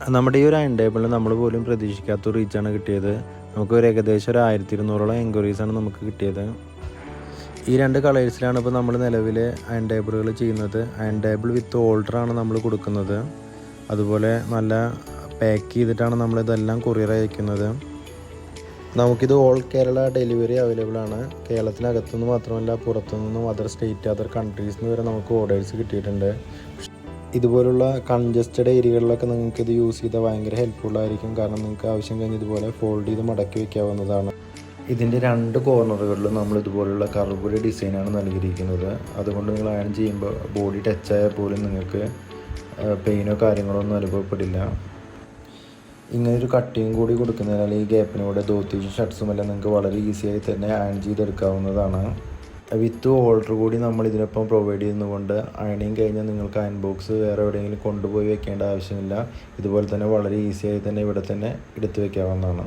നമ്മുടെ ഈ ഒരു അയൺ ടേബിളിൽ നമ്മൾ പോലും പ്രതീക്ഷിക്കാത്ത റീച്ചാണ് കിട്ടിയത്. നമുക്ക് ഒരു ഏകദേശം ഒരു 1200ഓളം എൻക്വയറീസാണ് നമുക്ക് കിട്ടിയത്. ഈ 2 കളേഴ്സിലാണ് ഇപ്പോൾ നമ്മൾ നിലവിൽ അയൺ ടേബിളുകൾ ചെയ്യുന്നത്. അയൺ ടേബിൾ വിത്ത് ഹോൾഡറാണ് നമ്മൾ കൊടുക്കുന്നത്. അതുപോലെ നല്ല പാക്ക് ചെയ്തിട്ടാണ് നമ്മളിതെല്ലാം കൊറിയർ അയക്കുന്നത്. നമുക്കിത് ഓൾ കേരള ഡെലിവറി അവൈലബിൾ ആണ്. കേരളത്തിനകത്തുനിന്ന് മാത്രമല്ല പുറത്തുനിന്നും അതർ സ്റ്റേറ്റ് അതർ കൺട്രീസിൽ നിന്ന് വരെ നമുക്ക് ഓർഡേഴ്സ് കിട്ടിയിട്ടുണ്ട്. ഇതുപോലുള്ള കൺജസ്റ്റഡ് ഏരിയകളിലൊക്കെ നിങ്ങൾക്ക് ഇത് യൂസ് ചെയ്താൽ ഭയങ്കര ഹെൽപ്ഫുള്ളായിരിക്കും. കാരണം നിങ്ങൾക്ക് ആവശ്യം കഴിഞ്ഞ് ഇതുപോലെ ഫോൾഡ് ചെയ്ത് മടക്കി വയ്ക്കാവുന്നതാണ്. ഇതിൻ്റെ 2 കോർണറുകളിലും നമ്മൾ ഇതുപോലുള്ള കർവ്ഡ് ഡിസൈനാണ് നൽകിയിരിക്കുന്നത്. അതുകൊണ്ട് നിങ്ങൾ അയൺ ചെയ്യുമ്പോൾ ബോഡി ടച്ചായാൽ പോലും നിങ്ങൾക്ക് പെയിനോ കാര്യങ്ങളോ ഒന്നും അനുഭവപ്പെടില്ല. ഇങ്ങനൊരു കട്ടിങ് കൂടി കൊടുക്കുന്നതിനാൽ ഈ ഗ്യാപ്പിനൂടെ ധോത്തീസും ഷർട്ട്സും എല്ലാം നിങ്ങൾക്ക് വളരെ ഈസിയായി തന്നെ അയൺ ചെയ്തെടുക്കാവുന്നതാണ്. വിത്ത് ഹോൾഡർ കൂടി നമ്മൾ ഇതിനൊപ്പം പ്രൊവൈഡ് ചെയ്യുന്നതുകൊണ്ട് അയണിങ് കഴിഞ്ഞാൽ നിങ്ങൾക്ക് അയൺ ബോക്സ് വേറെ എവിടെയെങ്കിലും കൊണ്ടുപോയി വെക്കേണ്ട ആവശ്യമില്ല. ഇതുപോലെ തന്നെ വളരെ ഈസിയായി തന്നെ ഇവിടെ തന്നെ എടുത്തു വയ്ക്കാവുന്നതാണ്.